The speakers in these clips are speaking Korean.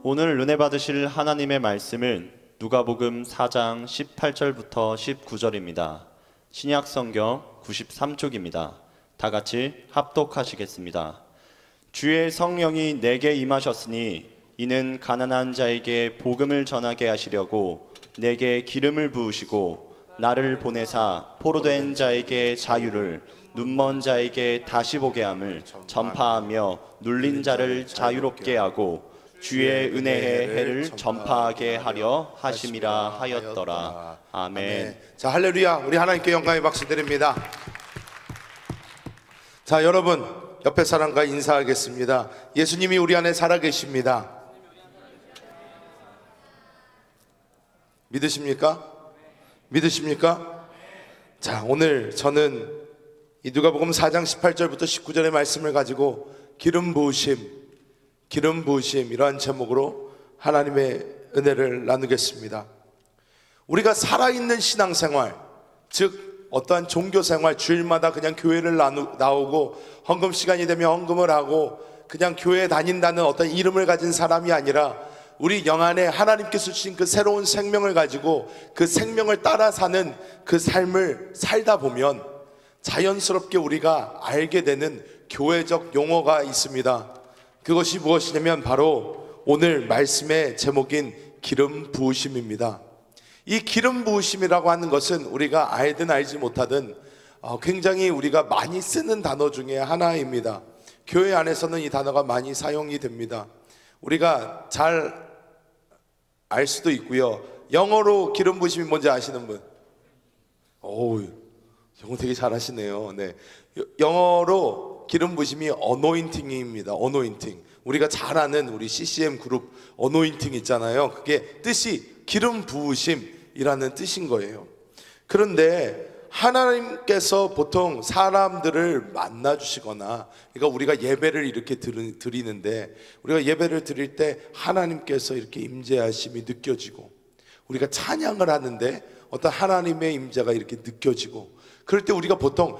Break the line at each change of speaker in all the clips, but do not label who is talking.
오늘 은혜 받으실 하나님의 말씀은 누가복음 4장 18절부터 19절입니다. 신약성경 93쪽입니다. 다 같이 합독하시겠습니다. 주의 성령이 내게 임하셨으니 이는 가난한 자에게 복음을 전하게 하시려고 내게 기름을 부으시고 나를 보내사 포로된 자에게 자유를, 눈먼 자에게 다시 보게 함을 전파하며 눌린 자를 자유롭게 하고 주의 은혜의 해를 전파하게 하려 하심이라 하였더라. 아멘.
자, 할렐루야. 우리 하나님께 영광의 박수 드립니다. 자, 여러분 옆에 사람과 인사하겠습니다. 예수님이 우리 안에 살아계십니다. 믿으십니까? 믿으십니까? 자, 오늘 저는 이 누가복음 4장 18절부터 19절의 말씀을 가지고 기름 부으심 이러한 제목으로 하나님의 은혜를 나누겠습니다. 우리가 살아있는 신앙생활, 즉 어떠한 종교생활, 주일마다 그냥 교회를 나오고 헌금 시간이 되면 헌금을 하고 그냥 교회에 다닌다는 어떤 이름을 가진 사람이 아니라 우리 영 안에 하나님께서 주신 그 새로운 생명을 가지고 그 생명을 따라 사는 그 삶을 살다 보면 자연스럽게 우리가 알게 되는 교회적 용어가 있습니다. 그것이 무엇이냐면 바로 오늘 말씀의 제목인 기름 부으심입니다. 이 기름 부으심이라고 하는 것은 우리가 알든 알지 못하든 굉장히 우리가 많이 쓰는 단어 중에 하나입니다. 교회 안에서는 이 단어가 많이 사용이 됩니다. 우리가 잘 알 수도 있고요. 영어로 기름 부으심이 뭔지 아시는 분? 어우, 영어 되게 잘하시네요. 네, 영어로 기름 부으심이 어노인팅입니다. 어노인팅. 우리가 잘 아는 우리 CCM 그룹 어노인팅 있잖아요. 그게 뜻이 기름 부으심이라는 뜻인 거예요. 그런데 하나님께서 보통 사람들을 만나 주시거나, 그러니까 우리가 예배를 이렇게 드리는데 우리가 예배를 드릴 때 하나님께서 이렇게 임재하심이 느껴지고, 우리가 찬양을 하는데 어떤 하나님의 임재가 이렇게 느껴지고, 그럴 때 우리가 보통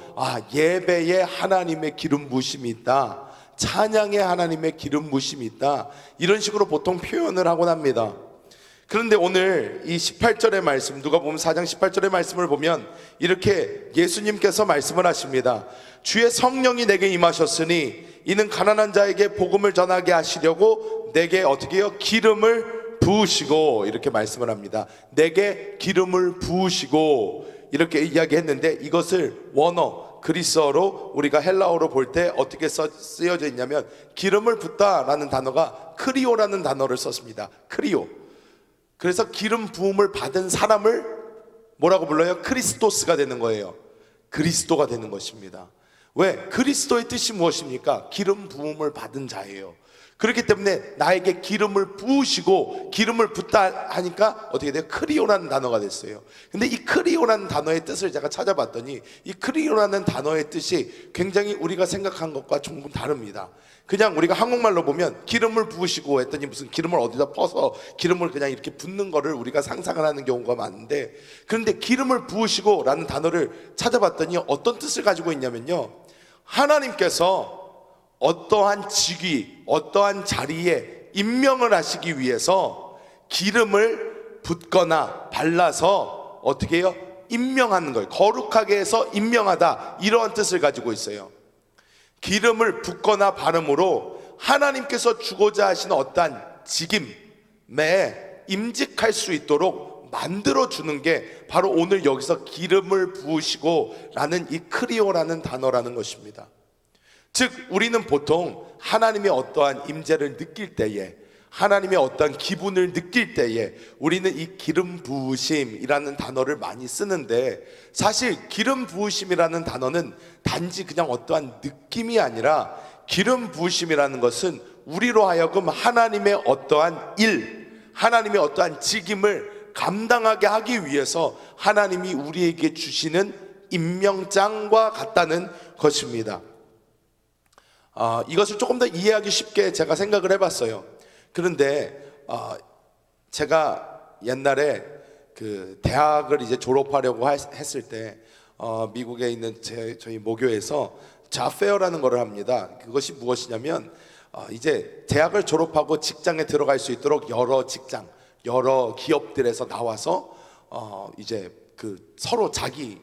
예배에 하나님의 기름 부으심이 있다, 찬양에 하나님의 기름 부으심이 있다, 이런 식으로 보통 표현을 하곤 합니다. 그런데 오늘 이 18절의 말씀, 누가복음 4장 18절의 말씀을 보면 이렇게 예수님께서 말씀을 하십니다. 주의 성령이 내게 임하셨으니 이는 가난한 자에게 복음을 전하게 하시려고 내게 어떻게 해요? 기름을 부으시고, 이렇게 말씀을 합니다. 내게 기름을 부으시고 이렇게 이야기했는데, 이것을 원어 그리스어로 우리가 헬라어로 볼 때 어떻게 쓰여져 있냐면, 기름을 붓다라는 단어가 크리오라는 단어를 썼습니다. 크리오. 그래서 기름 부음을 받은 사람을 뭐라고 불러요? 크리스토스가 되는 거예요. 그리스도가 되는 것입니다. 왜? 그리스도의 뜻이 무엇입니까? 기름 부음을 받은 자예요. 그렇기 때문에 나에게 기름을 부으시고, 기름을 붓다 하니까 어떻게 돼요? 크리오라는 단어가 됐어요. 근데 이 크리오라는 단어의 뜻을 제가 찾아봤더니, 이 크리오라는 단어의 뜻이 굉장히 우리가 생각한 것과 조금 다릅니다. 그냥 우리가 한국말로 보면 기름을 부으시고 했더니 무슨 기름을 어디다 퍼서 기름을 그냥 이렇게 붓는 거를 우리가 상상을 하는 경우가 많은데, 그런데 기름을 부으시고 라는 단어를 찾아봤더니 어떤 뜻을 가지고 있냐면요, 하나님께서 어떠한 직위, 어떠한 자리에 임명을 하시기 위해서 기름을 붓거나 발라서 어떻게 해요? 임명하는 거예요. 거룩하게 해서 임명하다, 이러한 뜻을 가지고 있어요. 기름을 붓거나 바름으로 하나님께서 주고자 하시는 어떠한 직임에 임직할 수 있도록 만들어주는 게 바로 오늘 여기서 기름을 부으시고 라는 이 크리오라는 단어라는 것입니다. 즉 우리는 보통 하나님의 어떠한 임재를 느낄 때에, 하나님의 어떠한 기분을 느낄 때에 우리는 이 기름 부으심이라는 단어를 많이 쓰는데, 사실 기름 부으심이라는 단어는 단지 그냥 어떠한 느낌이 아니라, 기름 부으심이라는 것은 우리로 하여금 하나님의 어떠한 일, 하나님의 어떠한 직임을 감당하게 하기 위해서 하나님이 우리에게 주시는 임명장과 같다는 것입니다. 이것을 조금 더 이해하기 쉽게 제가 생각을 해봤어요. 그런데 제가 옛날에 그 대학을 이제 졸업하려고 했을 때 미국에 있는 저희 모교에서 자페어라는 거를 합니다. 그것이 무엇이냐면 이제 대학을 졸업하고 직장에 들어갈 수 있도록 여러 직장, 여러 기업들에서 나와서 이제 그 서로 자기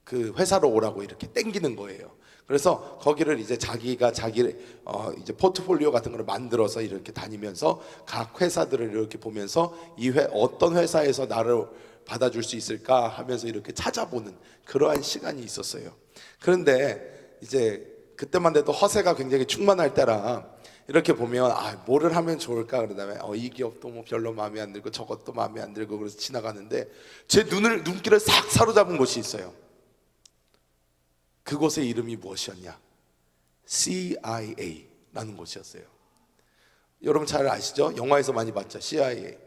그 회사로 오라고 이렇게 땡기는 거예요. 그래서 거기를 이제 자기가 이제 포트폴리오 같은 걸 만들어서 이렇게 다니면서 각 회사들을 이렇게 보면서 어떤 회사에서 나를 받아줄 수 있을까 하면서 이렇게 찾아보는 그러한 시간이 있었어요. 그런데 이제 그때만 해도 허세가 굉장히 충만할 때라 이렇게 보면 뭐를 하면 좋을까 그러다음에 이 기업도 뭐 별로 마음에 안 들고 저것도 마음에 안 들고 그래서 지나가는데 제 눈길을 싹 사로잡은 곳이 있어요. 그곳의 이름이 무엇이었냐? CIA라는 곳이었어요. 여러분 잘 아시죠? 영화에서 많이 봤죠? CIA,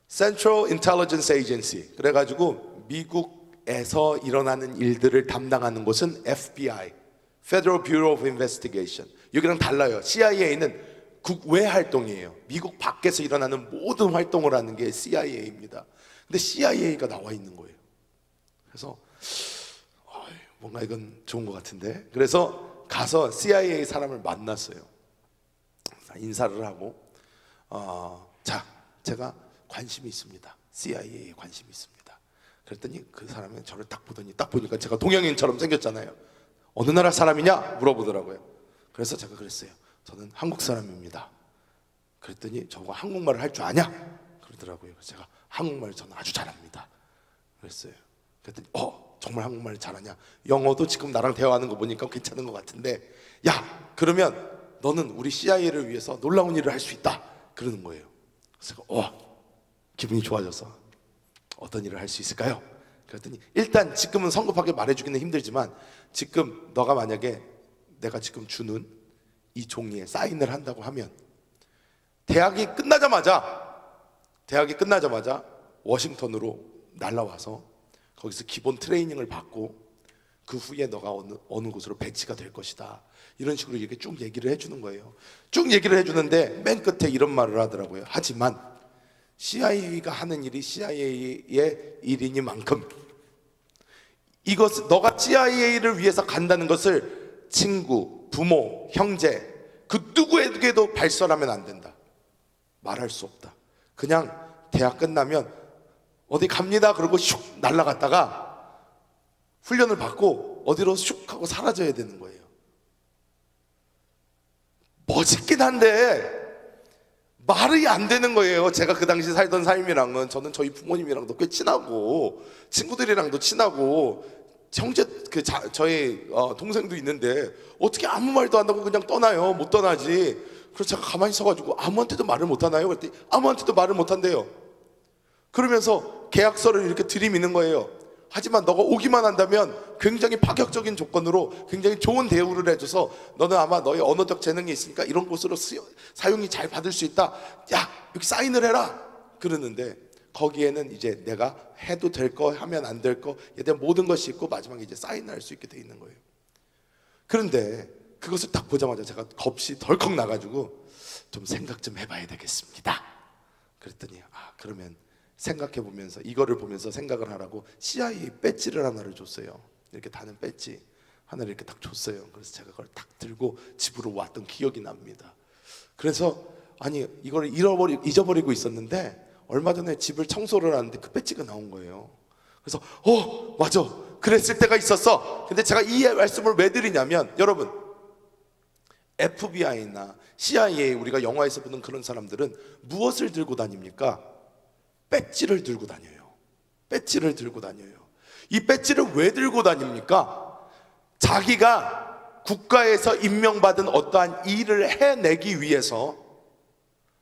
Central Intelligence Agency. 그래가지고 미국에서 일어나는 일들을 담당하는 곳은 FBI, Federal Bureau of Investigation. 여기랑 달라요. CIA는 국외 활동이에요. 미국 밖에서 일어나는 모든 활동을 하는 게 CIA입니다. 근데 CIA가 나와 있는 거예요. 그래서 뭔가 이건 좋은 것 같은데, 그래서 가서 CIA 사람을 만났어요. 인사를 하고 자, 제가 관심이 있습니다. CIA에 관심이 있습니다. 그랬더니 그 사람이 저를 딱 보니까 제가 동양인처럼 생겼잖아요. 어느 나라 사람이냐 물어보더라고요. 그래서 제가 그랬어요. 저는 한국 사람입니다. 그랬더니 저거 한국말을 할 줄 아냐? 그러더라고요. 그래서 제가 한국말 저는 아주 잘합니다. 그랬어요. 그랬더니 정말 한국말 잘하냐? 영어도 지금 나랑 대화하는 거 보니까 괜찮은 것 같은데, 야, 그러면 너는 우리 CIA를 위해서 놀라운 일을 할 수 있다 그러는 거예요. 그래서 기분이 좋아져서 어떤 일을 할 수 있을까요? 그랬더니 일단 지금은 성급하게 말해주기는 힘들지만, 지금 너가 만약에 내가 지금 주는 이 종이에 사인을 한다고 하면 대학이 끝나자마자 워싱턴으로 날라와서 거기서 기본 트레이닝을 받고 그 후에 너가 어느 곳으로 배치가 될 것이다, 이런 식으로 이렇게 쭉 얘기를 해주는 거예요. 쭉 얘기를 해주는데 맨 끝에 이런 말을 하더라고요. 하지만 CIA가 하는 일이 CIA의 일이니만큼 너가 CIA를 위해서 간다는 것을 친구, 부모, 형제 그 누구에게도 발설하면 안 된다. 말할 수 없다. 그냥 대학 끝나면 어디 갑니다 그러고 슉 날아갔다가 훈련을 받고 어디로 슉 하고 사라져야 되는 거예요. 멋있긴 한데 말이 안 되는 거예요. 제가 그 당시 살던 삶이랑은, 저는 저희 부모님이랑도 꽤 친하고 친구들이랑도 친하고 형제 저희 동생도 있는데 어떻게 아무 말도 안 하고 그냥 떠나요? 못 떠나지. 그래서 제가 가만히 있어가지고 아무한테도 말을 못 하나요? 그랬더니 아무한테도 말을 못 한대요. 그러면서 계약서를 이렇게 들이미는 거예요. 하지만 너가 오기만 한다면 굉장히 파격적인 조건으로 굉장히 좋은 대우를 해줘서 너는 아마 너의 언어적 재능이 있으니까 이런 곳으로 사용이 잘 받을 수 있다. 야, 여기 사인을 해라 그러는데, 거기에는 이제 내가 해도 될 거, 하면 안 될 거에 대한 모든 것이 있고 마지막에 이제 사인을 할 수 있게 돼 있는 거예요. 그런데 그것을 딱 보자마자 제가 겁이 덜컥 나가지고 좀 생각 좀 해봐야 되겠습니다. 그랬더니 그러면 생각해 보면서, 이거를 보면서 생각을 하라고 CIA 배지를 하나를 줬어요. 이렇게 다는 배지 하나를 이렇게 딱 줬어요. 그래서 제가 그걸 딱 들고 집으로 왔던 기억이 납니다. 그래서 이걸 잊어버리고 있었는데 얼마 전에 집을 청소를 하는데 그 배지가 나온 거예요. 그래서 맞아, 그랬을 때가 있었어. 근데 제가 이 말씀을 왜 드리냐면, 여러분 FBI나 CIA, 우리가 영화에서 보는 그런 사람들은 무엇을 들고 다닙니까? 배지를 들고 다녀요. 배지를 들고 다녀요. 이 배지를 왜 들고 다닙니까? 자기가 국가에서 임명받은 어떠한 일을 해내기 위해서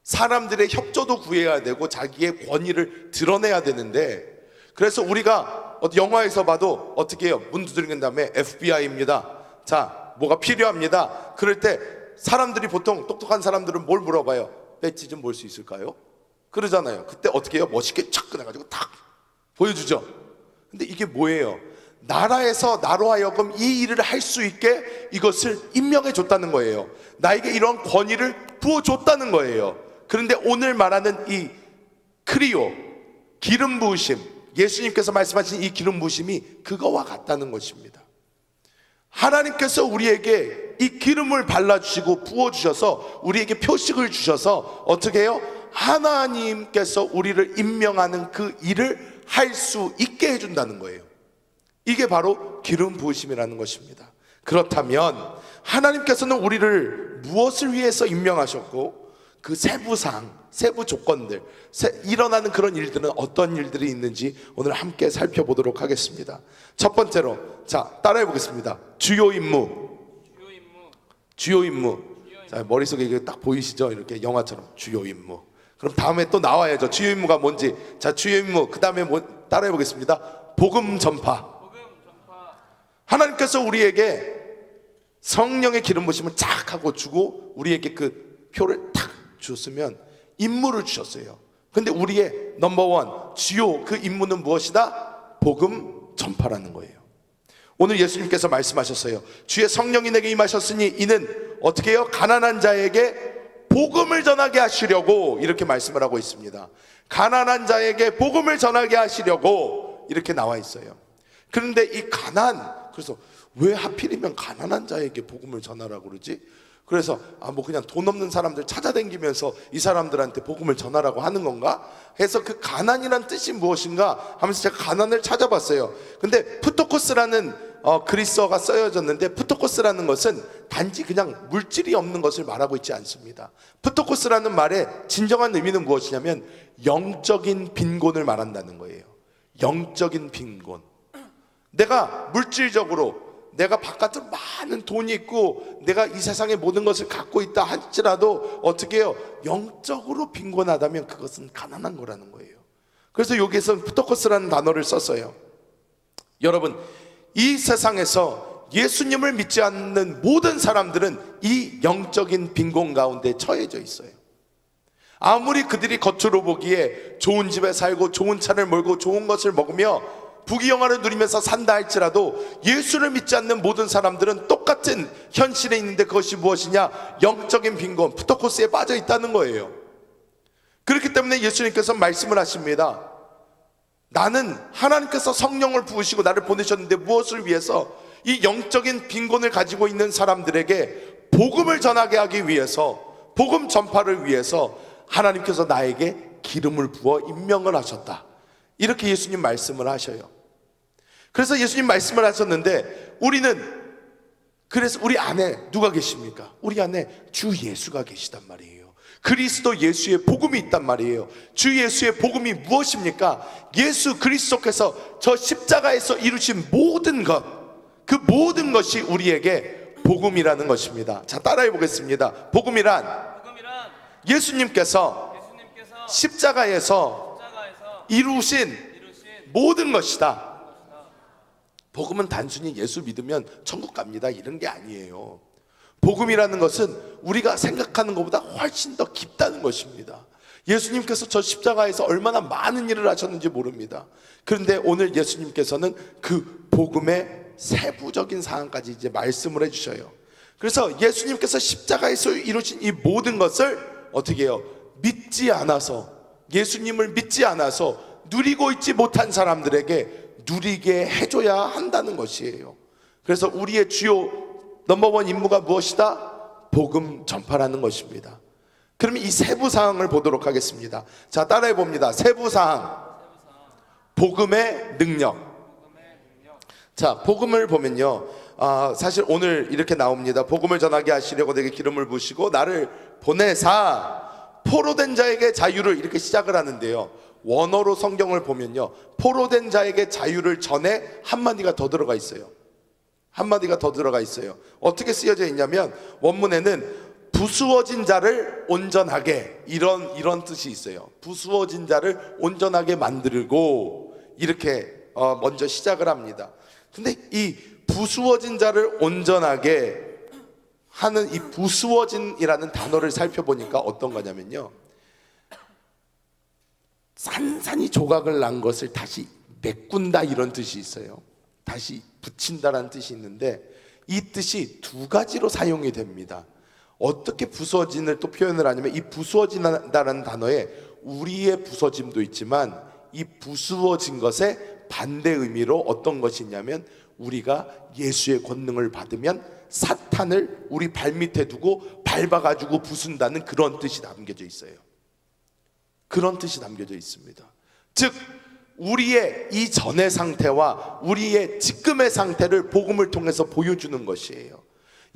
사람들의 협조도 구해야 되고 자기의 권위를 드러내야 되는데, 그래서 우리가 영화에서 봐도 어떻게 해요? 문 두드리는 다음에 FBI입니다. 자, 뭐가 필요합니다. 그럴 때 사람들이, 보통 똑똑한 사람들은 뭘 물어봐요? 배지 좀 볼 수 있을까요? 그러잖아요. 그때 어떻게 해요? 멋있게 착 꺼내가지고 탁 보여주죠. 근데 이게 뭐예요? 나라에서 나로 하여금 이 일을 할 수 있게 이것을 임명해 줬다는 거예요. 나에게 이런 권위를 부어줬다는 거예요. 그런데 오늘 말하는 이 크리오, 기름 부으심, 예수님께서 말씀하신 이 기름 부으심이 그거와 같다는 것입니다. 하나님께서 우리에게 이 기름을 발라주시고 부어주셔서 우리에게 표식을 주셔서 어떻게 해요? 하나님께서 우리를 임명하는 그 일을 할 수 있게 해준다는 거예요. 이게 바로 기름 부으심이라는 것입니다. 그렇다면 하나님께서는 우리를 무엇을 위해서 임명하셨고 그 세부사항, 세부 조건들, 일어나는 그런 일들은 어떤 일들이 있는지 오늘 함께 살펴보도록 하겠습니다. 첫 번째로, 자, 따라해 보겠습니다. 주요 임무. 주요 임무. 자, 머릿속에 이게 딱 보이시죠? 이렇게 영화처럼 주요 임무. 그럼 다음에 또 나와야죠. 주요 임무가 뭔지. 자, 주요 임무. 그 다음에 따라해 보겠습니다. 복음 전파. 하나님께서 우리에게 성령의 기름 부으심을 쫙 하고 주고 우리에게 그 표를 탁 주었으면 임무를 주셨어요. 근데 우리의 넘버원 주요 그 임무는 무엇이다? 복음 전파라는 거예요. 오늘 예수님께서 말씀하셨어요. 주의 성령이 내게 임하셨으니 이는 어떻게 해요? 가난한 자에게 복음을 전하게 하시려고, 이렇게 말씀을 하고 있습니다. 가난한 자에게 복음을 전하게 하시려고 이렇게 나와 있어요. 그런데 이 그래서 왜 하필이면 가난한 자에게 복음을 전하라고 그러지? 그래서 뭐 그냥 돈 없는 사람들 찾아다니면서 이 사람들한테 복음을 전하라고 하는 건가? 해서 그 가난이란 뜻이 무엇인가 하면서 제가 가난을 찾아봤어요. 근데 푸토코스라는 그리스어가 쓰여졌는데, 푸토코스라는 것은 단지 그냥 물질이 없는 것을 말하고 있지 않습니다. 푸토코스라는 말의 진정한 의미는 무엇이냐면 영적인 빈곤을 말한다는 거예요. 영적인 빈곤. 내가 물질적으로 내가 바깥으로 많은 돈이 있고 내가 이 세상의 모든 것을 갖고 있다 할지라도 어떻게 해요? 영적으로 빈곤하다면 그것은 가난한 거라는 거예요. 그래서 여기에서는 푸토코스라는 단어를 썼어요. 여러분, 이 세상에서 예수님을 믿지 않는 모든 사람들은 이 영적인 빈곤 가운데 처해져 있어요. 아무리 그들이 겉으로 보기에 좋은 집에 살고 좋은 차를 몰고 좋은 것을 먹으며 부귀영화를 누리면서 산다 할지라도 예수를 믿지 않는 모든 사람들은 똑같은 현실에 있는데 그것이 무엇이냐? 영적인 빈곤, 푸토코스에 빠져 있다는 거예요. 그렇기 때문에 예수님께서 말씀을 하십니다. 나는 하나님께서 성령을 부으시고 나를 보내셨는데 무엇을 위해서? 이 영적인 빈곤을 가지고 있는 사람들에게 복음을 전하게 하기 위해서, 복음 전파를 위해서 하나님께서 나에게 기름을 부어 임명을 하셨다. 이렇게 예수님 말씀을 하셔요. 그래서 예수님 말씀을 하셨는데 그래서 우리 안에 누가 계십니까? 우리 안에 주 예수가 계시단 말이에요. 그리스도 예수의 복음이 있단 말이에요. 주 예수의 복음이 무엇입니까? 예수 그리스도께서 저 십자가에서 이루신 모든 것, 그 모든 것이 우리에게 복음이라는 것입니다. 자, 따라해 보겠습니다. 복음이란 예수님께서 십자가에서 이루신 모든 것이다. 복음은 단순히 예수 믿으면 천국 갑니다 이런 게 아니에요. 복음이라는 것은 우리가 생각하는 것보다 훨씬 더 깊다는 것입니다. 예수님께서 저 십자가에서 얼마나 많은 일을 하셨는지 모릅니다. 그런데 오늘 예수님께서는 그 복음의 세부적인 사항까지 이제 말씀을 해주셔요. 그래서 예수님께서 십자가에서 이루신 이 모든 것을 어떻게 해요? 믿지 않아서, 예수님을 믿지 않아서 누리고 있지 못한 사람들에게 누리게 해줘야 한다는 것이에요. 그래서 우리의 주요 넘버원 임무가 무엇이다? 복음 전파라는 것입니다. 그러면 이 세부사항을 보도록 하겠습니다. 자, 따라해 봅니다. 세부사항. 복음의 능력. 자, 복음을 보면요, 사실 오늘 이렇게 나옵니다. 복음을 전하게 하시려고 내게 기름을 부으시고 나를 보내사 포로된 자에게 자유를, 이렇게 시작을 하는데요, 원어로 성경을 보면요, 포로된 자에게 자유를 전에 한마디가 더 들어가 있어요. 한마디가 더 들어가 있어요. 어떻게 쓰여져 있냐면 원문에는 부수어진 자를 온전하게, 이런 뜻이 있어요. 부수어진 자를 온전하게 만들고, 이렇게 먼저 시작을 합니다. 근데 이 부수어진 자를 온전하게 하는 이 부수어진이라는 단어를 살펴보니까 어떤 거냐면요, 산산이 조각을 난 것을 다시 메꾼다, 이런 뜻이 있어요. 다시 붙인다라는 뜻이 있는데 이 뜻이 두 가지로 사용이 됩니다. 어떻게 부서진을 또 표현을 하냐면, 이 부서진다라는 단어에 우리의 부서짐도 있지만 이 부수어진 것의 반대 의미로 어떤 것이 있냐면 우리가 예수의 권능을 받으면 사탄을 우리 발밑에 두고 밟아가지고 부순다는 그런 뜻이 담겨져 있어요. 그런 뜻이 담겨져 있습니다. 즉 우리의 이전의 상태와 우리의 지금의 상태를 복음을 통해서 보여주는 것이에요.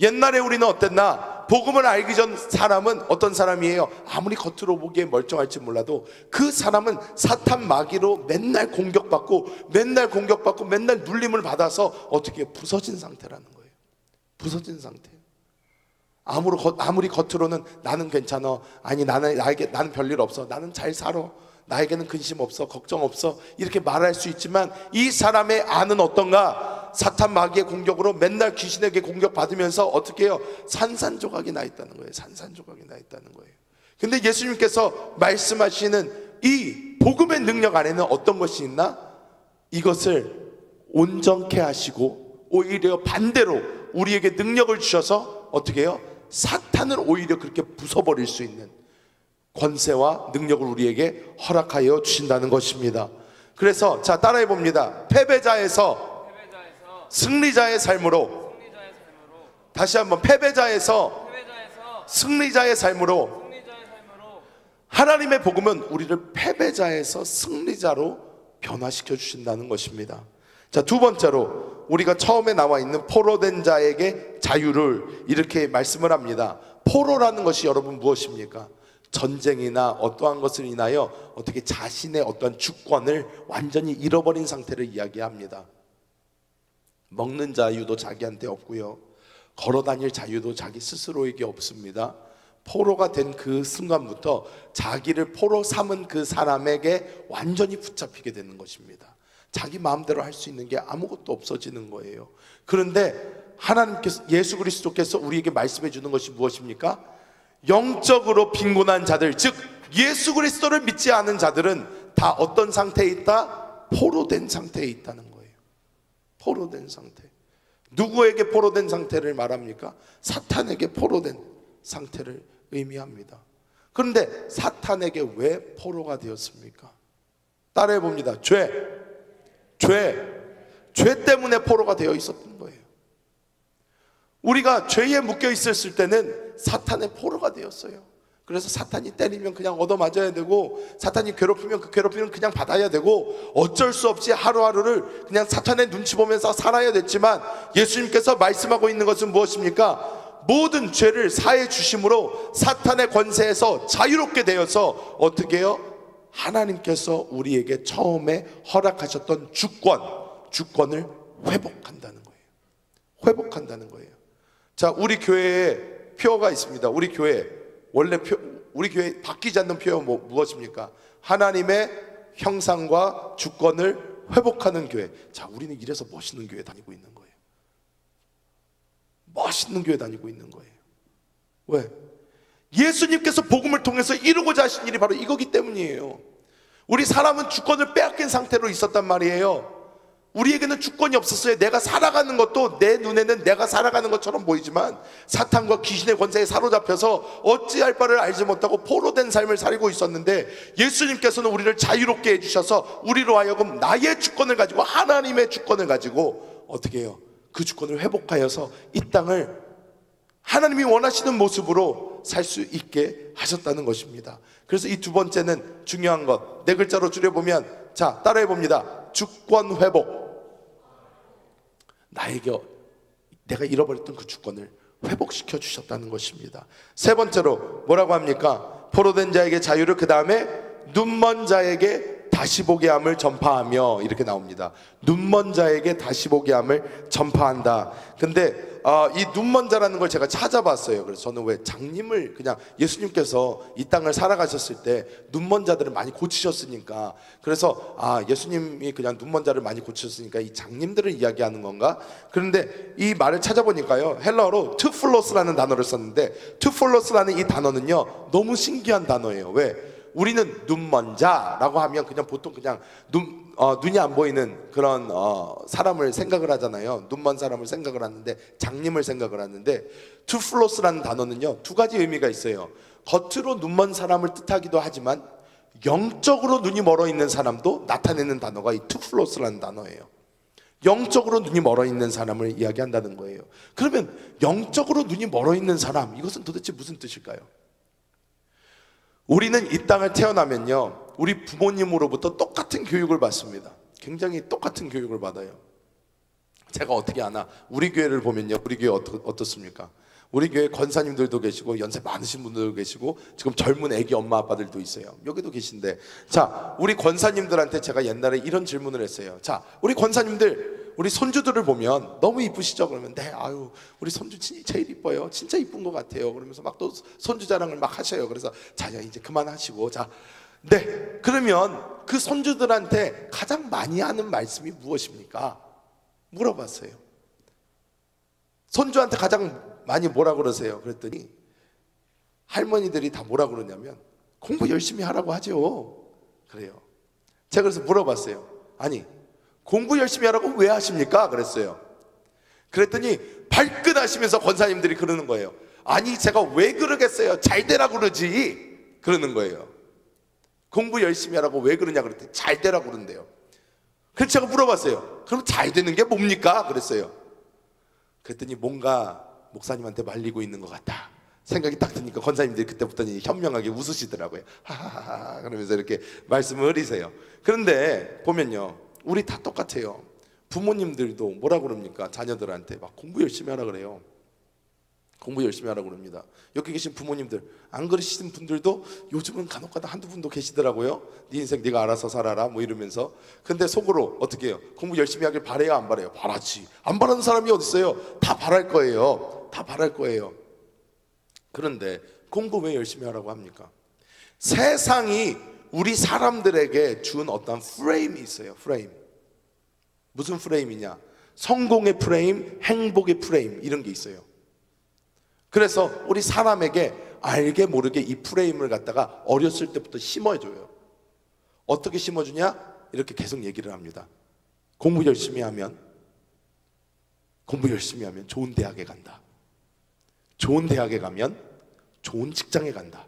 옛날에 우리는 어땠나? 복음을 알기 전 사람은 어떤 사람이에요? 아무리 겉으로 보기에 멀쩡할지 몰라도 그 사람은 사탄 마귀로 맨날 공격받고 맨날 눌림을 받아서 어떻게 부서진 상태라는 거예요. 부서진 상태. 아무리 겉으로는 나는 괜찮아, 아니 나는 별일 없어, 나는 잘 살아, 나에게는 근심 없어, 걱정 없어, 이렇게 말할 수 있지만 이 사람의 안은 어떤가? 사탄 마귀의 공격으로 맨날 귀신에게 공격받으면서 어떻게 해요? 산산조각이 나 있다는 거예요. 산산조각이 나 있다는 거예요. 근데 예수님께서 말씀하시는 이 복음의 능력 안에는 어떤 것이 있나? 이것을 온전케 하시고 오히려 반대로 우리에게 능력을 주셔서 어떻게 해요? 사탄을 오히려 그렇게 부숴버릴 수 있는 권세와 능력을 우리에게 허락하여 주신다는 것입니다. 그래서 자 따라해 봅니다. 패배자에서 승리자의 삶으로, 다시 한번 패배자에서 승리자의 삶으로, 하나님의 복음은 우리를 패배자에서 승리자로 변화시켜 주신다는 것입니다. 자, 두 번째로 우리가 처음에 나와 있는 포로된 자에게 자유를 이렇게 말씀을 합니다. 포로라는 것이 여러분 무엇입니까? 전쟁이나 어떠한 것을 인하여 어떻게 자신의 어떠한 주권을 완전히 잃어버린 상태를 이야기합니다. 먹는 자유도 자기한테 없고요, 걸어다닐 자유도 자기 스스로에게 없습니다. 포로가 된 그 순간부터 자기를 포로 삼은 그 사람에게 완전히 붙잡히게 되는 것입니다. 자기 마음대로 할 수 있는 게 아무것도 없어지는 거예요. 그런데 하나님께서, 예수 그리스도께서 우리에게 말씀해 주는 것이 무엇입니까? 영적으로 빈곤한 자들, 즉 예수 그리스도를 믿지 않은 자들은 다 어떤 상태에 있다? 포로된 상태에 있다는 거예요. 포로된 상태. 누구에게 포로된 상태를 말합니까? 사탄에게 포로된 상태를 의미합니다. 그런데 사탄에게 왜 포로가 되었습니까? 따라해 봅니다. 죄 때문에 포로가 되어 있었던 거예요. 우리가 죄에 묶여 있었을 때는 사탄의 포로가 되었어요. 그래서 사탄이 때리면 그냥 얻어맞아야 되고, 사탄이 괴롭히면 그 괴롭힘을 그냥 받아야 되고, 어쩔 수 없이 하루하루를 그냥 사탄의 눈치 보면서 살아야 됐지만, 예수님께서 말씀하고 있는 것은 무엇입니까? 모든 죄를 사해 주심으로 사탄의 권세에서 자유롭게 되어서 어떻게 해요? 하나님께서 우리에게 처음에 허락하셨던 주권을 회복한다는 거예요. 회복한다는 거예요. 자, 우리 교회에 표어가 있습니다. 우리 교회 우리 교회 바뀌지 않는 표어 무엇입니까? 하나님의 형상과 주권을 회복하는 교회. 자, 우리는 이래서 멋있는 교회 다니고 있는 거예요. 멋있는 교회 다니고 있는 거예요. 왜? 예수님께서 복음을 통해서 이루고자 하신 일이 바로 이거기 때문이에요. 우리 사람은 주권을 빼앗긴 상태로 있었단 말이에요. 우리에게는 주권이 없었어요. 내가 살아가는 것도 내 눈에는 내가 살아가는 것처럼 보이지만 사탄과 귀신의 권세에 사로잡혀서 어찌할 바를 알지 못하고 포로된 삶을 살고 있었는데, 예수님께서는 우리를 자유롭게 해주셔서 우리로 하여금 나의 주권을 가지고, 하나님의 주권을 가지고 어떻게 해요? 그 주권을 회복하여서 이 땅을 하나님이 원하시는 모습으로 살 수 있게 하셨다는 것입니다. 그래서 이 두 번째는 중요한 것, 네 글자로 줄여보면, 자 따라해 봅니다. 주권 회복. 나에게 내가 잃어버렸던 그 주권을 회복시켜 주셨다는 것입니다. 세 번째로 뭐라고 합니까? 포로된 자에게 자유를, 그 다음에 눈먼 자에게 다시 보게 함을 전파하며, 이렇게 나옵니다. 눈먼 자에게 다시 보게 함을 전파한다. 근데 이 눈먼 자라는 걸 제가 찾아봤어요. 그래서 저는 왜 장님을, 그냥 예수님께서 이 땅을 살아가셨을 때 눈먼 자들을 많이 고치셨으니까, 그래서 예수님이 그냥 눈먼 자를 많이 고치셨으니까 이 장님들을 이야기하는 건가? 그런데 이 말을 찾아보니까요, 헬라어로 투플로스라는 단어를 썼는데, 투플로스라는 이 단어는요 너무 신기한 단어예요. 왜? 우리는 눈먼 자라고 하면 그냥 보통 그냥 눈이 안 보이는 그런 사람을 생각을 하잖아요. 눈먼 사람을 생각을 하는데, 장님을 생각을 하는데, 투플로스라는 단어는요 두 가지 의미가 있어요. 겉으로 눈먼 사람을 뜻하기도 하지만 영적으로 눈이 멀어 있는 사람도 나타내는 단어가 이 투플로스라는 단어예요. 영적으로 눈이 멀어 있는 사람을 이야기한다는 거예요. 그러면 영적으로 눈이 멀어 있는 사람, 이것은 도대체 무슨 뜻일까요? 우리는 이 땅을 태어나면요, 우리 부모님으로부터 똑같은 교육을 받습니다. 굉장히 똑같은 교육을 받아요. 제가 어떻게 아나? 우리 교회를 보면요, 우리 교회 어떻습니까? 우리 교회 권사님들도 계시고 연세 많으신 분들도 계시고 지금 젊은 애기 엄마 아빠들도 있어요. 여기도 계신데, 자, 우리 권사님들한테 제가 옛날에 이런 질문을 했어요. 자, 우리 권사님들, 우리 손주들을 보면 너무 이쁘시죠? 그러면 네, 아유, 우리 손주 제일 이뻐요. 진짜 이쁜 것 같아요. 그러면서 막 또 손주 자랑을 막 하셔요. 그래서 자, 이제 그만하시고, 자, 네, 그러면 그 손주들한테 가장 많이 하는 말씀이 무엇입니까? 물어봤어요. 손주한테 가장 많이 뭐라 그러세요? 그랬더니 할머니들이 다 뭐라 그러냐면 공부 열심히 하라고 하죠. 그래요. 제가 그래서 물어봤어요. 아니, 공부 열심히 하라고 왜 하십니까? 그랬어요. 그랬더니 발끈하시면서 권사님들이 그러는 거예요. 아니, 제가 왜 그러겠어요? 잘 되라 그러지. 그러는 거예요. 공부 열심히 하라고 왜 그러냐 그랬더니 잘 되라 그런대요. 그래서 제가 물어봤어요. 그럼 잘 되는 게 뭡니까? 그랬어요. 그랬더니 뭔가 목사님한테 말리고 있는 것 같다 생각이 딱 드니까 권사님들이 그때부터 현명하게 웃으시더라고요. 하하하 그러면서 이렇게 말씀을 흐리세요. 그런데 보면요, 우리 다 똑같아요. 부모님들도 뭐라 그럽니까? 자녀들한테 막 공부 열심히 하라 그래요. 공부 열심히 하라고 그럽니다. 여기 계신 부모님들, 안 그러시는 분들도 요즘은 간혹가다 한두 분도 계시더라고요. 네 인생 네가 알아서 살아라 뭐 이러면서. 근데 속으로 어떻게 해요? 공부 열심히 하길 바래요, 안 바래요? 바라지. 안 바라는 사람이 어디 있어요? 다 바랄 거예요. 다 바랄 거예요. 그런데 공부 왜 열심히 하라고 합니까? 세상이 우리 사람들에게 준 어떤 프레임이 있어요. 프레임. 무슨 프레임이냐? 성공의 프레임, 행복의 프레임, 이런 게 있어요. 그래서 우리 사람에게 알게 모르게 이 프레임을 갖다가 어렸을 때부터 심어줘요. 어떻게 심어주냐? 이렇게 계속 얘기를 합니다. 공부 열심히 하면 좋은 대학에 간다. 좋은 대학에 가면 좋은 직장에 간다.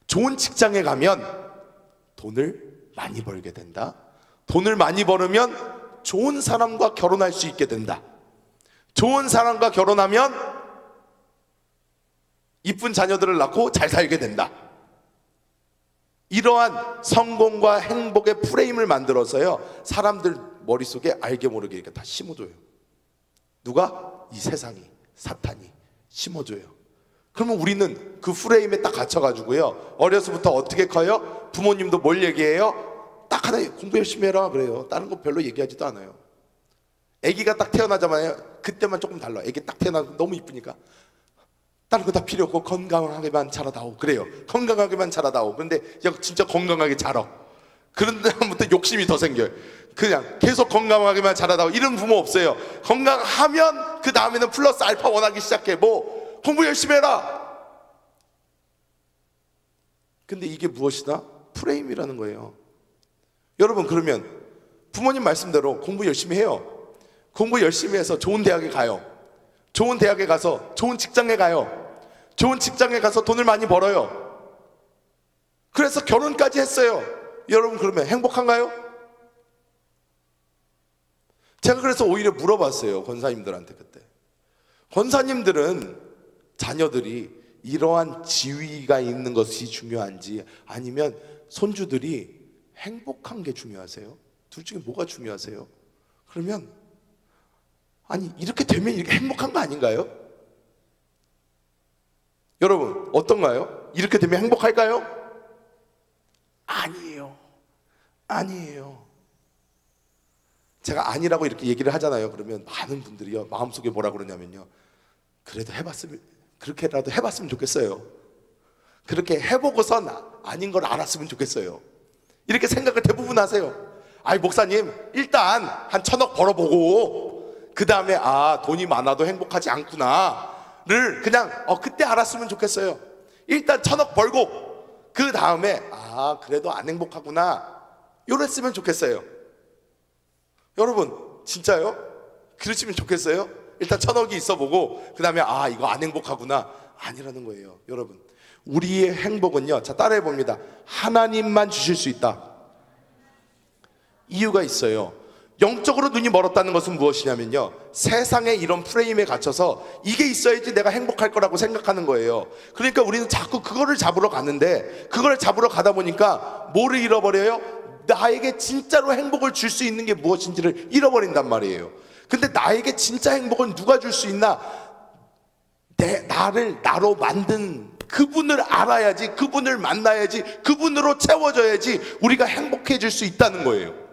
좋은 직장에 가면 돈을 많이 벌게 된다. 돈을 많이 벌으면 좋은 사람과 결혼할 수 있게 된다. 좋은 사람과 결혼하면 이쁜 자녀들을 낳고 잘 살게 된다. 이러한 성공과 행복의 프레임을 만들어서요, 사람들 머릿속에 알게 모르게 이렇게 다 심어줘요. 누가? 이 세상이, 사탄이 심어줘요. 그러면 우리는 그 프레임에 딱 갇혀가지고요, 어려서부터 어떻게 커요? 부모님도 뭘 얘기해요? 딱 하나, 공부 열심히 해라 그래요. 다른 거 별로 얘기하지도 않아요. 아기가 딱 태어나자마자 그때만 조금 달라. 아기 딱 태어나서 너무 이쁘니까 다른 거 다 필요 없고 건강하게만 자라다오 그래요. 건강하게만 자라다오. 그런데 진짜 건강하게 자라. 그런 다음부터 욕심이 더 생겨요. 그냥 계속 건강하게만 자라다오. 이런 부모 없어요. 건강하면 그 다음에는 플러스 알파 원하기 시작해. 뭐 공부 열심히 해라. 근데 이게 무엇이다? 프레임이라는 거예요. 여러분, 그러면 부모님 말씀대로 공부 열심히 해요. 공부 열심히 해서 좋은 대학에 가요. 좋은 대학에 가서 좋은 직장에 가요. 좋은 직장에 가서 돈을 많이 벌어요. 그래서 결혼까지 했어요. 여러분, 그러면 행복한가요? 제가 그래서 오히려 물어봤어요, 권사님들한테. 그때 권사님들은 자녀들이 이러한 지위가 있는 것이 중요한지, 아니면 손주들이 행복한 게 중요하세요? 둘 중에 뭐가 중요하세요? 그러면 아니, 이렇게 되면 이렇게 행복한 거 아닌가요? 여러분, 어떤가요? 이렇게 되면 행복할까요? 아니에요. 아니에요. 제가 아니라고 이렇게 얘기를 하잖아요. 그러면 많은 분들이요, 마음속에 뭐라 그러냐면요, 그래도 해봤으면, 그렇게라도 해봤으면 좋겠어요. 그렇게 해보고선 아닌 걸 알았으면 좋겠어요. 이렇게 생각을 대부분 하세요. 아이, 목사님, 일단 한 1,000억 벌어보고 그 다음에 아, 돈이 많아도 행복하지 않구나를 그냥 그때 알았으면 좋겠어요. 일단 1,000억 벌고 그 다음에 아, 그래도 안 행복하구나 이랬으면 좋겠어요. 여러분, 진짜요? 그러시면 좋겠어요? 일단 1,000억이 있어보고 그 다음에 아, 이거 안 행복하구나. 아니라는 거예요. 여러분, 우리의 행복은요, 자, 따라해 봅니다. 하나님만 주실 수 있다. 이유가 있어요. 영적으로 눈이 멀었다는 것은 무엇이냐면요, 세상의 이런 프레임에 갇혀서 이게 있어야지 내가 행복할 거라고 생각하는 거예요. 그러니까 우리는 자꾸 그거를 잡으러 가는데, 그걸 잡으러 가다 보니까 뭐를 잃어버려요? 나에게 진짜로 행복을 줄 수 있는 게 무엇인지를 잃어버린단 말이에요. 근데 나에게 진짜 행복은 누가 줄 수 있나? 나를 나로 만든 그분을 알아야지, 그분을 만나야지, 그분으로 채워져야지 우리가 행복해질 수 있다는 거예요.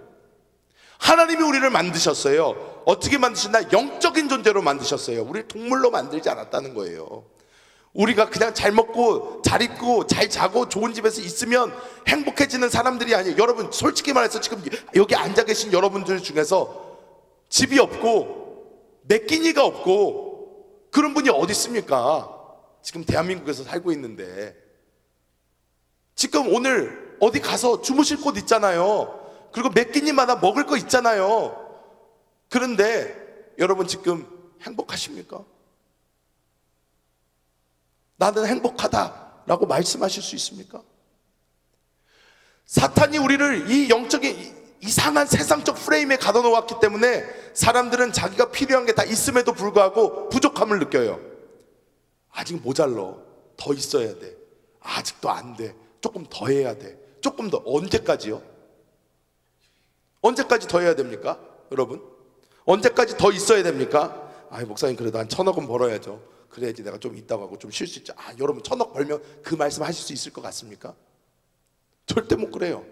하나님이 우리를 만드셨어요. 어떻게 만드셨나? 영적인 존재로 만드셨어요. 우리를 동물로 만들지 않았다는 거예요. 우리가 그냥 잘 먹고 잘 입고 잘 자고 좋은 집에서 있으면 행복해지는 사람들이 아니에요. 여러분, 솔직히 말해서 지금 여기 앉아 계신 여러분들 중에서 집이 없고 매끼니가 없고 그런 분이 어디 있습니까? 지금 대한민국에서 살고 있는데, 지금 오늘 어디 가서 주무실 곳 있잖아요. 그리고 몇 끼니마다 먹을 거 있잖아요. 그런데 여러분 지금 행복하십니까? 나는 행복하다라고 말씀하실 수 있습니까? 사탄이 우리를 이 영적인 이상한 세상적 프레임에 가둬놓았기 때문에 사람들은 자기가 필요한 게 다 있음에도 불구하고 부족함을 느껴요. 아직 모자러, 더 있어야 돼, 아직도 안 돼, 조금 더 해야 돼, 조금 더. 언제까지요? 언제까지 더 해야 됩니까? 여러분, 언제까지 더 있어야 됩니까? 목사님 그래도 한 1,000억은 벌어야죠. 그래야지 내가 좀 있다고 하고 좀 쉴 수 있죠. 여러분 1,000억 벌면 그 말씀 하실 수 있을 것 같습니까? 절대 못 그래요.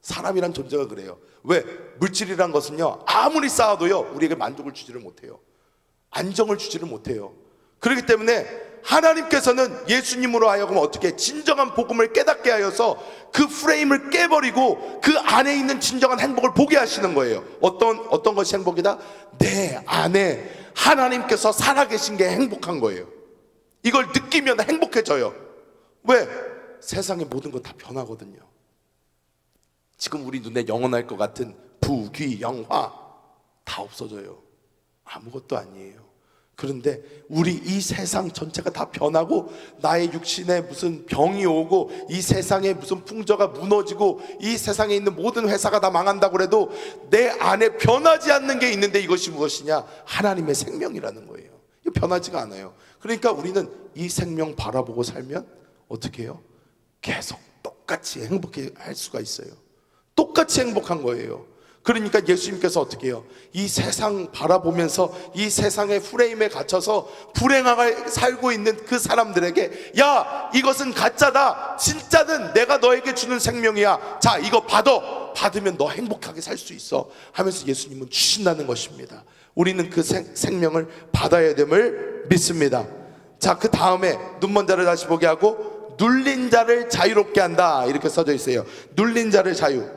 사람이란 존재가 그래요. 왜? 물질이란 것은요, 아무리 쌓아도요 우리에게 만족을 주지를 못해요. 안정을 주지를 못해요. 그렇기 때문에 하나님께서는 예수님으로 하여금 어떻게 진정한 복음을 깨닫게 하여서 그 프레임을 깨버리고 그 안에 있는 진정한 행복을 보게 하시는 거예요. 어떤 것이 행복이다? 내 안에 하나님께서 살아계신 게 행복한 거예요. 이걸 느끼면 행복해져요. 왜? 세상의 모든 건 다 변하거든요. 지금 우리 눈에 영원할 것 같은 부귀 영화 다 없어져요. 아무것도 아니에요. 그런데 우리 이 세상 전체가 다 변하고, 나의 육신에 무슨 병이 오고 이 세상에 무슨 풍조가 무너지고 이 세상에 있는 모든 회사가 다 망한다고 해도 내 안에 변하지 않는 게 있는데, 이것이 무엇이냐? 하나님의 생명이라는 거예요. 이거 변하지가 않아요. 그러니까 우리는 이 생명 바라보고 살면 어떻게 해요? 계속 똑같이 행복해 할 수가 있어요. 똑같이 행복한 거예요. 그러니까 예수님께서 어떻게 해요? 이 세상 바라보면서 이 세상의 프레임에 갇혀서 불행하게 살고 있는 그 사람들에게, 야, 이것은 가짜다, 진짜는 내가 너에게 주는 생명이야, 자 이거 받으면 너 행복하게 살 수 있어 하면서 예수님은 주신다는 것입니다. 우리는 그 생명을 받아야 됨을 믿습니다. 자, 그 다음에 눈먼 자를 다시 보게 하고 눌린 자를 자유롭게 한다, 이렇게 써져 있어요. 눌린 자를 자유.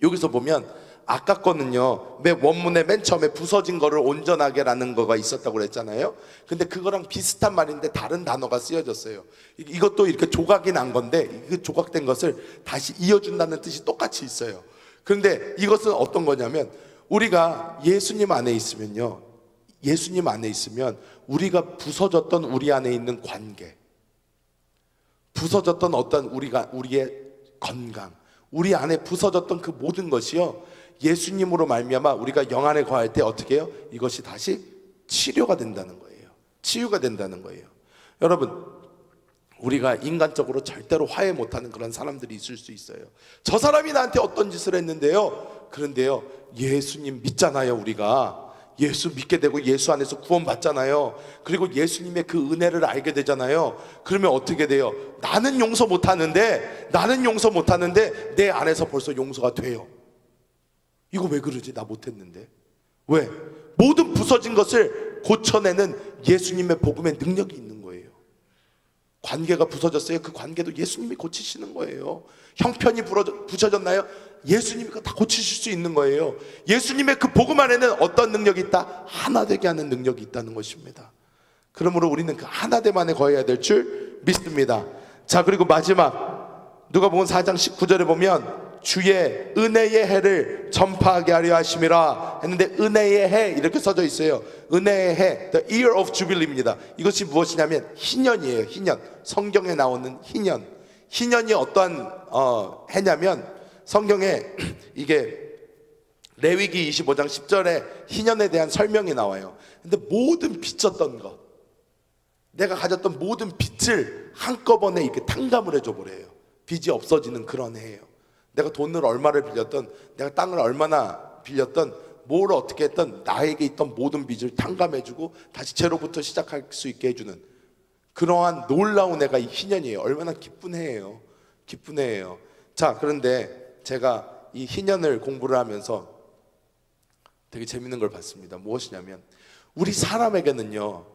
여기서 보면 아까 거는요, 원문의 맨 처음에 부서진 거를 온전하게 라는 거가 있었다고 그랬잖아요. 근데 그거랑 비슷한 말인데 다른 단어가 쓰여졌어요. 이것도 이렇게 조각이 난 건데 그 조각된 것을 다시 이어준다는 뜻이 똑같이 있어요. 그런데 이것은 어떤 거냐면, 우리가 예수님 안에 있으면요, 예수님 안에 있으면 우리가 부서졌던 우리 안에 있는 관계, 부서졌던 어떤 우리의 건강, 우리 안에 부서졌던 그 모든 것이요, 예수님으로 말미암아 우리가 영 안에 거할 때 어떻게 해요? 이것이 다시 치료가 된다는 거예요. 치유가 된다는 거예요. 여러분, 우리가 인간적으로 절대로 화해 못하는 그런 사람들이 있을 수 있어요. 저 사람이 나한테 어떤 짓을 했는데요, 그런데요, 예수님 믿잖아요. 우리가 예수 믿게 되고 예수 안에서 구원 받잖아요. 그리고 예수님의 그 은혜를 알게 되잖아요. 그러면 어떻게 돼요? 나는 용서 못하는데 내 안에서 벌써 용서가 돼요. 이거 왜 그러지? 나 못했는데. 왜? 모든 부서진 것을 고쳐내는 예수님의 복음의 능력이 있는 거예요. 관계가 부서졌어요. 그 관계도 예수님이 고치시는 거예요. 형편이 부서졌나요? 예수님이 다 고치실 수 있는 거예요. 예수님의 그 복음 안에는 어떤 능력이 있다? 하나 되게 하는 능력이 있다는 것입니다. 그러므로 우리는 그 하나됨 안에 거해야 될 줄 믿습니다. 자, 그리고 마지막 누가복음 4장 19절에 보면 주의 은혜의 해를 전파하게 하려 하심이라 했는데, 은혜의 해 이렇게 써져 있어요. 은혜의 해, the year of jubilee입니다. 이것이 무엇이냐면 희년이에요. 희년. 성경에 나오는 희년. 희년이 어떠한 해냐면, 성경에 이게 레위기 25장 10절에 희년에 대한 설명이 나와요. 근데 모든 빚졌던 것, 내가 가졌던 모든 빚을 한꺼번에 이렇게 탕감을 해줘 버려요. 빚이 없어지는 그런 해예요. 내가 돈을 얼마를 빌렸던, 내가 땅을 얼마나 빌렸던, 뭘 어떻게 했던, 나에게 있던 모든 빚을 탕감해주고 다시 제로부터 시작할 수 있게 해주는 그러한 놀라운 해가 이 희년이에요. 얼마나 기쁜 해예요. 기쁜 해예요. 자, 그런데 제가 이 희년을 공부를 하면서 되게 재밌는 걸 봤습니다. 무엇이냐면 우리 사람에게는요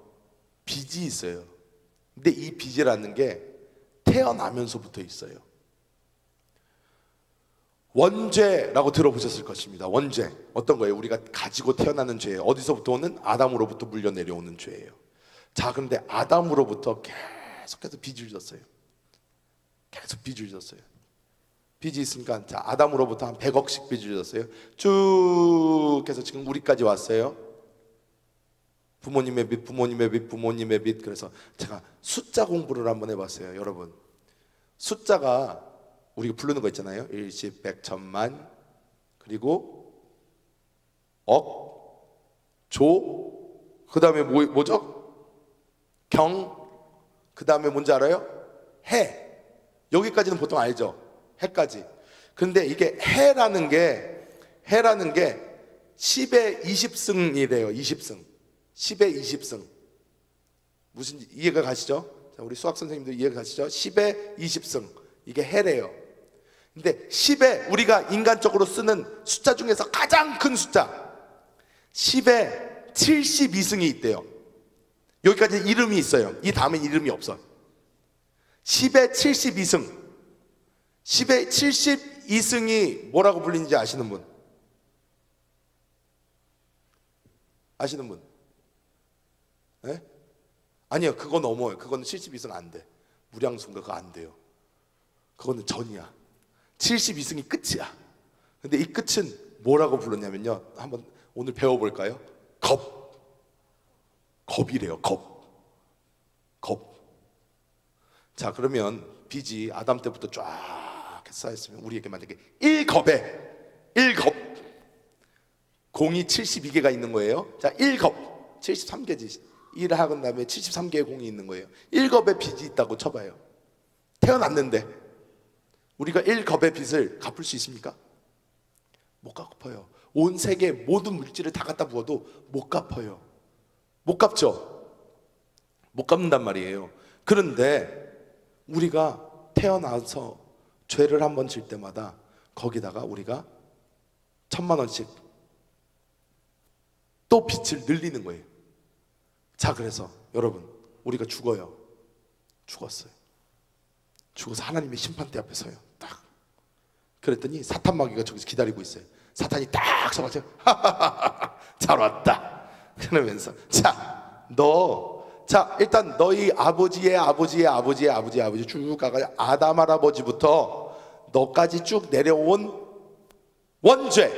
빚이 있어요. 근데 이 빚이라는 게 태어나면서부터 있어요. 원죄라고 들어보셨을 것입니다. 원죄 어떤 거예요? 우리가 가지고 태어나는 죄예요. 어디서부터 오는? 아담으로부터 물려 내려오는 죄예요. 자, 그런데 아담으로부터 계속해서 빚을 졌어요. 계속 빚을 졌어요. 빚이 있으니까 자, 아담으로부터 한 100억씩 빚을 졌어요. 쭉 해서 지금 우리까지 왔어요. 부모님의 빚, 부모님의 빚, 부모님의 빚. 그래서 제가 숫자 공부를 한번 해봤어요. 여러분, 숫자가 우리가 부르는 거 있잖아요. 일십, 백, 천만, 그리고 억, 조, 그 다음에 뭐죠? 경, 그 다음에 뭔지 알아요? 해. 여기까지는 보통 알죠? 해까지. 근데 이게 해라는 게 10의 20승이래요. 20승. 10의 20승. 무슨 이해가 가시죠? 자, 우리 수학 선생님들 이해가 가시죠? 10의 20승. 이게 해래요. 근데 10의 우리가 인간적으로 쓰는 숫자 중에서 가장 큰 숫자 10의 72승이 있대요. 여기까지 이름이 있어요. 이 다음엔 이름이 없어. 10의 72승. 10의 72승이 뭐라고 불리는지 아시는 분? 아시는 분? 네? 아니요, 그거 넘어요. 그거는 72승 안 돼. 무량수인가 그거 안 돼요. 그거는 전이야. 72승이 끝이야. 근데 이 끝은 뭐라고 불렀냐면요, 한번 오늘 배워볼까요? 겁이래요. 겁. 자, 그러면 빚이 아담 때부터 쫙 쌓였으면 우리에게 만약에 1겁 공이 72개가 있는 거예요. 자, 1겁 73개지. 1을 하건 다음에 73개의 공이 있는 거예요. 1겁의 빚이 있다고 쳐봐요. 태어났는데 우리가 1겁의 빚을 갚을 수 있습니까? 못 갚아요. 온 세계 모든 물질을 다 갖다 부어도 못 갚아요. 못 갚죠? 못 갚는단 말이에요. 그런데 우리가 태어나서 죄를 한번 질 때마다 거기다가 우리가 1,000만 원씩 또 빚을 늘리는 거예요. 자, 그래서 여러분, 우리가 죽어요. 죽었어요. 죽어서 하나님의 심판대 앞에 서요. 딱. 그랬더니 사탄 마귀가 저기서 기다리고 있어요. 사탄이 딱 서가지고 잘 왔다 그러면서 일단 너희 아버지의 쭉 가가 아담 할아버지부터 너까지 쭉 내려온 원죄,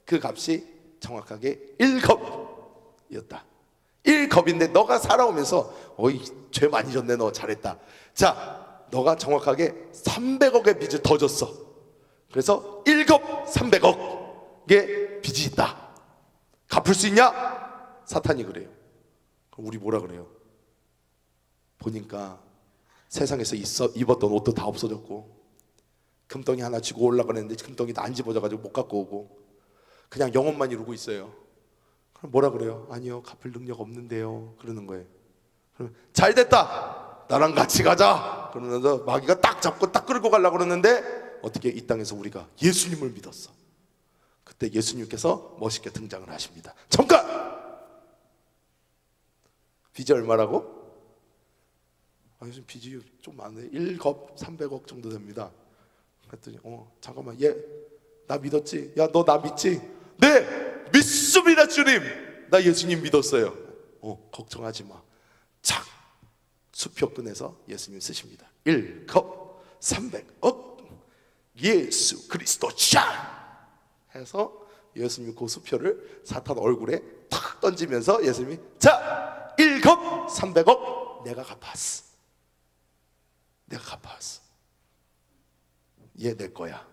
그 값이 정확하게 1겁이었다. 1겁인데 너가 살아오면서 어이 죄 많이 졌네, 너 잘했다. 자, 너가 정확하게 300억의 빚을 더 졌어. 그래서 1겁 300억의 빚이 있다. 갚을 수 있냐? 사탄이 그래요. 그럼 우리 뭐라 그래요? 보니까 세상에서 입었던 옷도 다 없어졌고, 금덩이 하나 쥐고 올라가는데 금덩이도 안 집어져가지고 못 갖고 오고, 그냥 영혼만 이루고 있어요. 그럼 뭐라 그래요? 아니요, 갚을 능력 없는데요. 그러는 거예요. 그러면 잘 됐다, 나랑 같이 가자 그러면서 마귀가 딱 잡고 딱 끌고 가려고 그러는데, 어떻게 이 땅에서 우리가 예수님을 믿었어. 그때 예수님께서 멋있게 등장을 하십니다. 잠깐! 빚이 얼마라고? 요즘 빚이 좀 많네. 1겁 300억 정도 됩니다. 그랬더니 잠깐만, 나 믿었지? 야, 너 나 믿지? 네, 믿습니다 주님. 나 예수님 믿었어요. 걱정하지 마. 착, 수표 꺼내서 예수님 쓰십니다. 1겁 300억 예수 그리스도 쫙 해서 예수님 그 수표를 사탄 얼굴에 탁 던지면서 예수님이, 자, 1겁 300억 내가 갚았어. 얘 내 거야.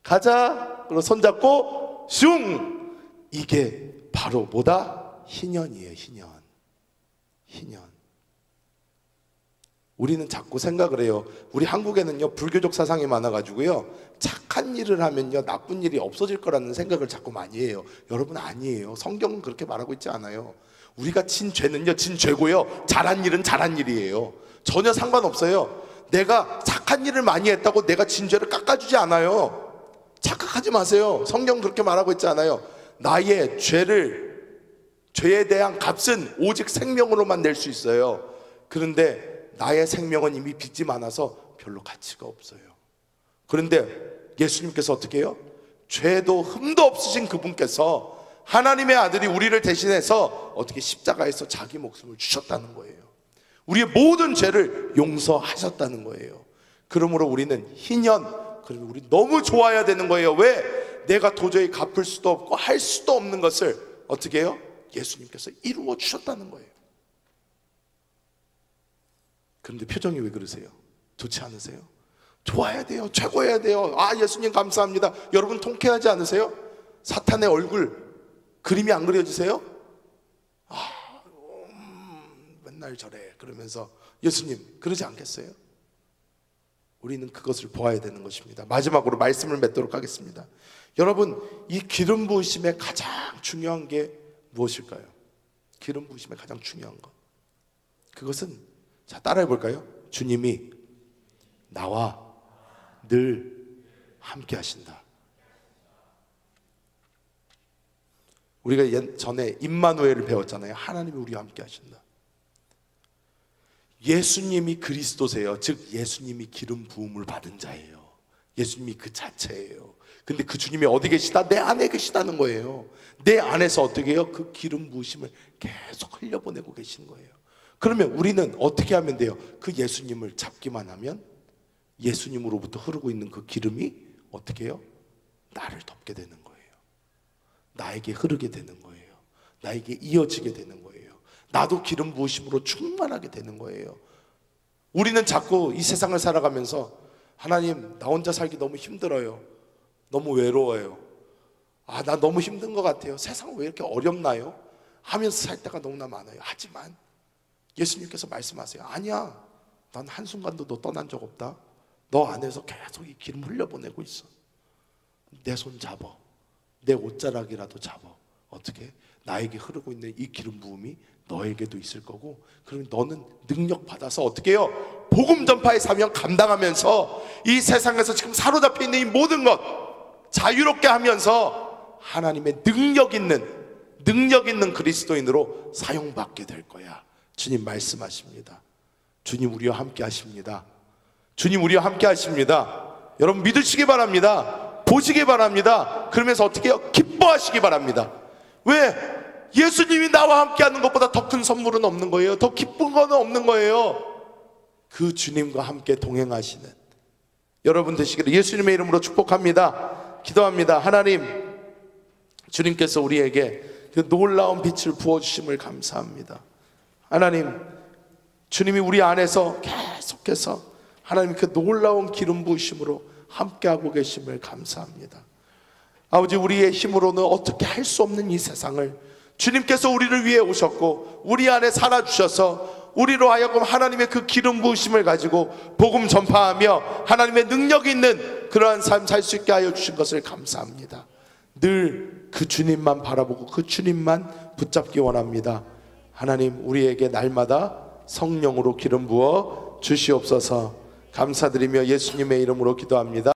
가자. 그리고 손잡고 슝! 이게 바로 뭐다? 희년이에요. 희년. 우리는 자꾸 생각을 해요. 우리 한국에는요 불교적 사상이 많아가지고요 착한 일을 하면요 나쁜 일이 없어질 거라는 생각을 자꾸 많이 해요. 여러분 아니에요. 성경은 그렇게 말하고 있지 않아요. 우리가 진 죄는요 진 죄고요 잘한 일은 잘한 일이에요. 전혀 상관없어요. 내가 착한 일을 많이 했다고 내가 진 죄를 깎아주지 않아요. 착각하지 마세요. 성경 그렇게 말하고 있지 않아요. 나의 죄에 대한 값은 오직 생명으로만 낼 수 있어요. 그런데 나의 생명은 이미 빚이 많아서 별로 가치가 없어요. 그런데 예수님께서 어떻게 해요? 죄도 흠도 없으신 그분께서 하나님의 아들이 우리를 대신해서 어떻게 십자가에서 자기 목숨을 주셨다는 거예요. 우리의 모든 죄를 용서하셨다는 거예요. 그러므로 우리는 희년, 그러면 우리 너무 좋아야 되는 거예요. 왜? 내가 도저히 갚을 수도 없고 할 수도 없는 것을 어떻게 해요? 예수님께서 이루어 주셨다는 거예요. 그런데 표정이 왜 그러세요? 좋지 않으세요? 좋아야 돼요. 최고해야 돼요. 아 예수님 감사합니다. 여러분 통쾌하지 않으세요? 사탄의 얼굴 그림이 안 그려지세요? 맨날 저래 그러면서 예수님 그러지 않겠어요? 우리는 그것을 보아야 되는 것입니다. 마지막으로 말씀을 맺도록 하겠습니다. 여러분 이 기름 부으심의 가장 중요한 게 무엇일까요? 기름 부으심의 가장 중요한 것, 그것은 자 따라해 볼까요? 주님이 나와 늘 함께 하신다. 우리가 전에 임마누엘을 배웠잖아요. 하나님이 우리와 함께 하신다. 예수님이 그리스도세요. 즉 예수님이 기름 부음을 받은 자예요. 예수님이 그 자체예요. 근데 그 주님이 어디 계시다? 내 안에 계시다는 거예요. 내 안에서 어떻게 해요? 그 기름 부으심을 계속 흘려보내고 계신 거예요. 그러면 우리는 어떻게 하면 돼요? 그 예수님을 잡기만 하면 예수님으로부터 흐르고 있는 그 기름이 어떻게 해요? 나를 덮게 되는 거예요. 나에게 흐르게 되는 거예요. 나에게 이어지게 되는 거예요. 나도 기름 부으심으로 충만하게 되는 거예요. 우리는 자꾸 이 세상을 살아가면서 하나님 나 혼자 살기 너무 힘들어요. 너무 외로워요. 나 너무 힘든 것 같아요. 세상 왜 이렇게 어렵나요? 하면서 살 때가 너무나 많아요. 하지만 예수님께서 말씀하세요. 아니야, 난 한순간도 너 떠난 적 없다. 너 안에서 계속 이 기름 흘려보내고 있어. 내 손 잡아, 내 옷자락이라도 잡아. 어떻게? 나에게 흐르고 있는 이 기름 부음이 너에게도 있을 거고, 그러면 너는 능력 받아서 어떻게 해요? 복음 전파의 사명 감당하면서 이 세상에서 지금 사로잡혀 있는 이 모든 것 자유롭게 하면서 하나님의 능력 있는 그리스도인으로 사용받게 될 거야. 주님 말씀하십니다. 주님 우리와 함께 하십니다. 주님 우리와 함께 하십니다. 여러분 믿으시기 바랍니다. 보시기 바랍니다. 그러면서 어떻게 해요? 기뻐하시기 바랍니다. 왜? 예수님이 나와 함께 하는 것보다 더 큰 선물은 없는 거예요. 더 기쁜 건 없는 거예요. 그 주님과 함께 동행하시는 여러분 되시기를 예수님의 이름으로 축복합니다. 기도합니다. 하나님, 주님께서 우리에게 그 놀라운 빛을 부어주심을 감사합니다. 하나님, 주님이 우리 안에서 계속해서 하나님 그 놀라운 기름 부으심으로 함께하고 계심을 감사합니다. 아버지, 우리의 힘으로는 어떻게 할 수 없는 이 세상을 주님께서 우리를 위해 오셨고 우리 안에 살아주셔서 우리로 하여금 하나님의 그 기름 부으심을 가지고 복음 전파하며 하나님의 능력 있는 그러한 삶 살 수 있게 하여 주신 것을 감사합니다. 늘 그 주님만 바라보고 그 주님만 붙잡기 원합니다. 하나님, 우리에게 날마다 성령으로 기름 부어 주시옵소서. 감사드리며 예수님의 이름으로 기도합니다.